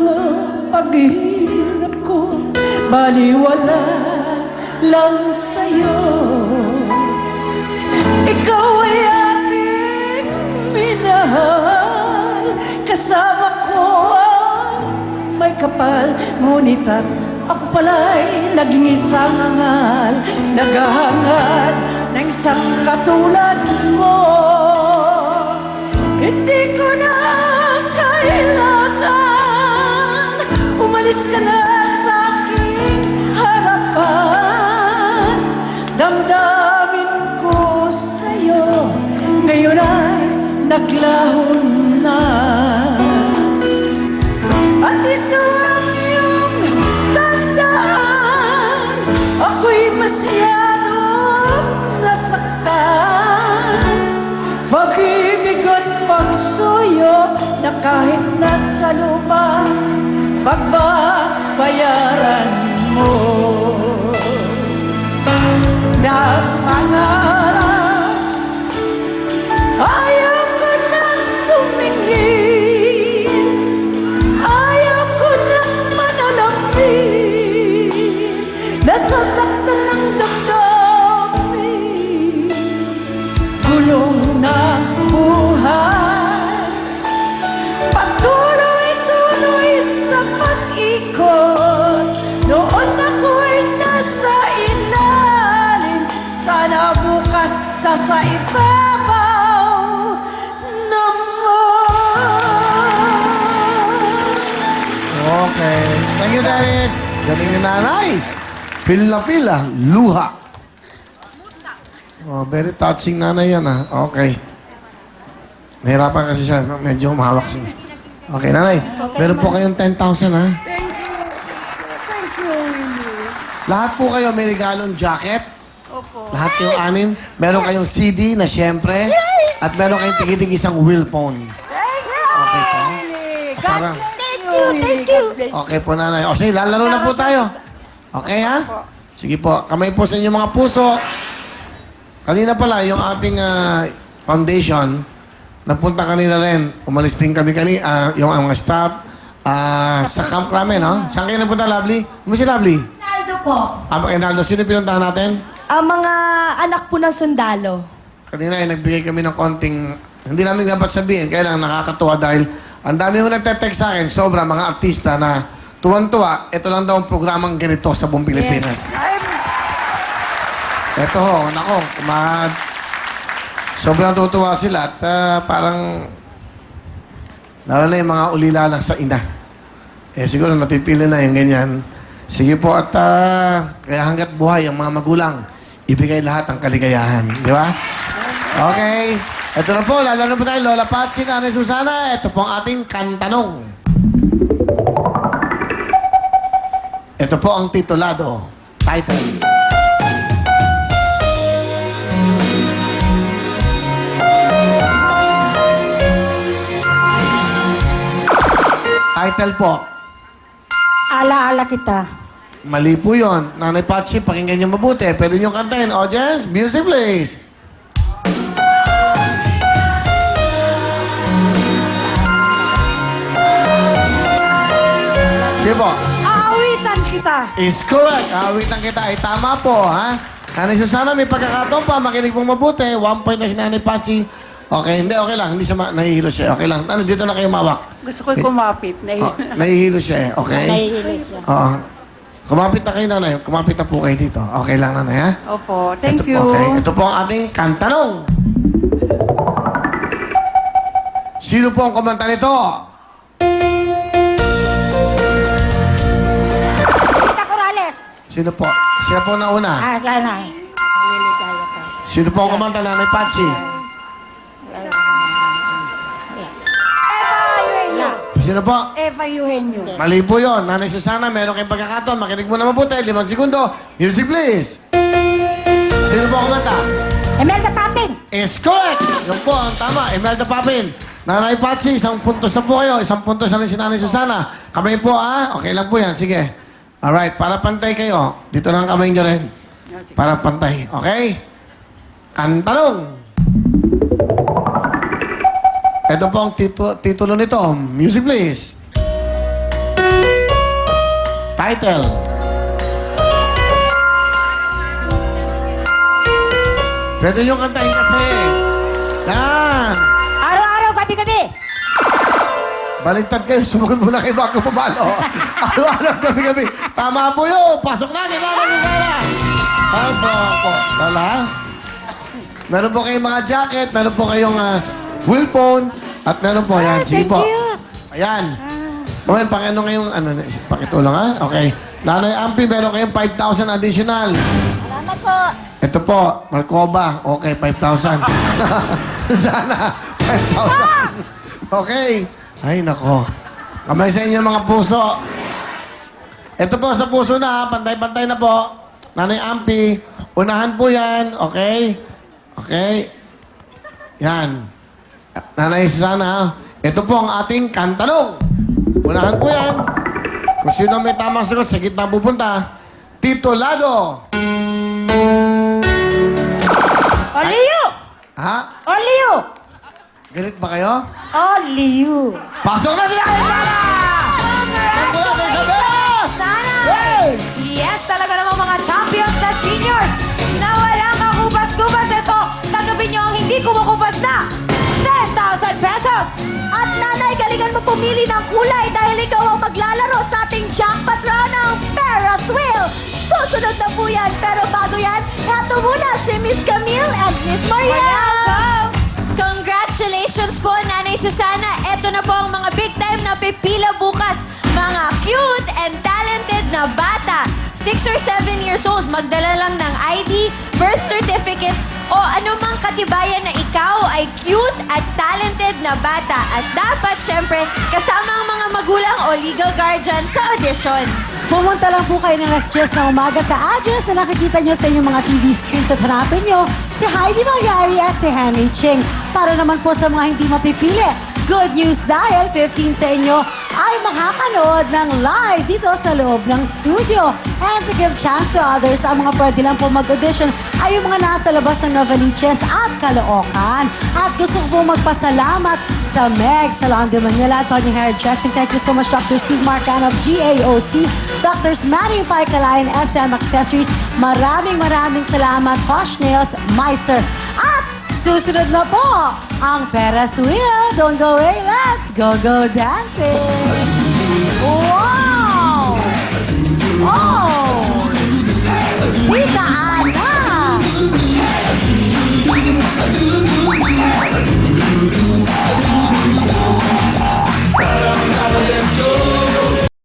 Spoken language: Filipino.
mga paghihirap ko, baliwala lang sa'yo. Ikaw ay aking minahal, kasama ko ang may kapal, ngunit at ako pala'y naging isang angal, naghahangad ng isang katulad mo. Hindi ko na kailangan, umalis ka na sa aking harapan. Damdamin ko sa'yo, ngayon ay naglaho na. At ito ang iyong tandaan, ako'y masyadong nasaktan. Pag-ibig at pagsuyo na kahit nasa lupa, pagbabayaran mo. Napangarap, ayaw ko nang tumingin, ayaw ko nang manalambing, nasasaktan ng damdamin, gulong na buhay, patuloy-tuloy sa pag-ikot. Noon ako'y nasa ilalim, sana bukas sa ibabaw naman. Okay. Thank you, Dennis. Galing ni nanay. Feel na feel, luha. Oh, very touching nanay yan, Okay. Nahirapan kasi siya. Medyo humawak siya. Okay, nanay. Meron po kayong 10,000, Thank you. Lahat po kayo may regalong jacket. Opo. Lahat yung anim. Meron kayong CD na siyempre. At meron kayong tigitig isang wheel phone. Okay po. Para, Thank you. okay po, nanay. O sige, lalaro na po tayo. Okay, ha? Sige po. Kamay po sa inyong mga puso. Kanina pala, yung ating foundation, napunta kanina rin. Umalis din kami kanina, yung mga staff, sa Camp Crame, no? Saan kayo napunta, Lovely? Ano si Lovely? Ronaldo po. Enaldo, sino pinuntahan natin? Ang mga anak po ng sundalo. Kanina ay nagbigay kami ng konting, hindi namin dapat sabihin, kaya lang nakakatuwa dahil ang dami yung nagte-text sa akin, sobra mga artista na tuwan-tuwa, ito lang daw ang programang ganito sa buong Pilipinas. Ito ho, nako, sobrang tutuwa sila at parang lalo na yung mga ulila lang sa ina. Siguro napipili na yung ganyan. Sige po at kaya hanggat buhay ang mga magulang, ibigay lahat ang kaligayahan. Di ba? Okay. Ito na po, lalaro po tayo, Lola Patsy, Nanay Susana. Ito po ang ating kantanong. Ito po ang titulado. Title. Title po. Alaala kita. Mali po yun. Nanay Patsy, pakinggan niyo mabuti. Pwede niyo kantahin. Audience, music please. Sige po. Aawitan kita. Is correct. Awitan kita. Ay tama po, ha? Nanay Susana, may pagkakataon pa. Makinig pong mabuti. 1 point na si Nanay Patsy. Okay, hindi, okay lang. Hindi siya nahihilo siya. Okay lang. Ano, dito na kayo mawak. Gusto ko kumapit. Nahihilo siya, okay? Nahihilo siya. Oo. Kumapit na kayo, nanay. Kumapit na po kayo dito. Okay lang, nanay, ha? Opo, thank Ito you. po, okay. Ito po ang ating kantanong. Sino po ang kumanta nito? Rita Corrales. Sino po? Siya po na una. Sana. Naliligaya ka. Sino po ang kumanta, nanay Patsy? Sino po? Eva Eugenio. Mali po yun. Nanay Susana, meron kayong pagkakataon. Makinig mo na mabuti. 5 segundo. Music, please. Sino po ang kumanta? Imelda Papin. Is correct! Yun po, ang tama. Imelda Papin. Nanay Patsy, 1 puntos na po kayo. 1 puntos na rin si Nanay Susana. Kamay po, Okay lang po yan. Sige. Alright, para pantay kayo. Dito lang ang kamay nyo rin. Para pantay. Okay? Kantanong. Ito po ang titulo nito. Music, please. Title. Pwede nyo kantahin kasi. Yan. Araw-araw, gabi-gabi. Baliktad kayo, sumagot muna kayo bago pumalo. Araw-araw, gabi-gabi. Tama po yun. Pasok na, kailangan nyo kaya. Po. Lala? Meron po kayong mga jacket, meron po kayong wheel phone, at meron po, yan. Sige thank po. you. Ayan. Well, pakiano ngayong, pakitulong ha? Okay. Nanay Ampi, meron kayong 5,000 additional. Salamat po. Ito po, Marcoba. Okay, 5,000. Sana, 5,000. Okay. Ay, nako. Kamay sa inyo mga puso. Ito po, sa puso na, pantay-pantay na po. Nanay Ampi, unahan po yan. Okay? Okay? Yan. Nanay Susana, ito po ang ating kantanong. Unahan po yan. Kung sino may tamang sagot, sa gitna pupunta. Titulado. Only you. Ha? Only you. Galit ba kayo? Only you. Pasok na sila! Hey! Yes, talaga namang mga champions na seniors na walang kakupas-kupas. Ito, tanggapin nyo ang hindi kumukupas na 10,000 pesos. At nanay, galingan mo pumili ng kulay dahil ikaw ang maglalaro sa ating jackpot round ng Ferris Wheel. Susunod na po yan. Pero bago yan, eto muna si Miss Camille and Miss Maria. Congratulations po, Nanay Susana. Ito na po ang mga big time na pipila bukas. Mga cute and talented na bata. 6 or 7 years old, magdala lang ng ID, birth certificate, o anumang katibayan na ikaw ay cute at talented na bata. At dapat, syempre, kasama ang mga magulang o legal guardian sa audition. Pumunta lang po kayo ng alas 10 na umaga sa address na nakikita nyo sa inyong mga TV screens at hanapin nyo si Heidi Magyari at si Henry Ching. Para naman po sa mga hindi mapipili, good news dahil 15 sa inyo ay makakanood ng live dito sa loob ng studio. And to give chance to others, ang mga pwede lang po mag-audition ay yung mga nasa labas ng Novaliches at Caloocan. At gusto ko po magpasalamat sa Meg Salon de Manila, Tony Hairdressing. Thank you so much, Dr. Steve Marcan of GAOC, Dr. Manny Paikalain, SM Accessories. Maraming salamat, Posh Nails Meister. At susunod na po ang Ferris Wheel. Don't go away, let's go dancing! Wow! Oh! Higaan na!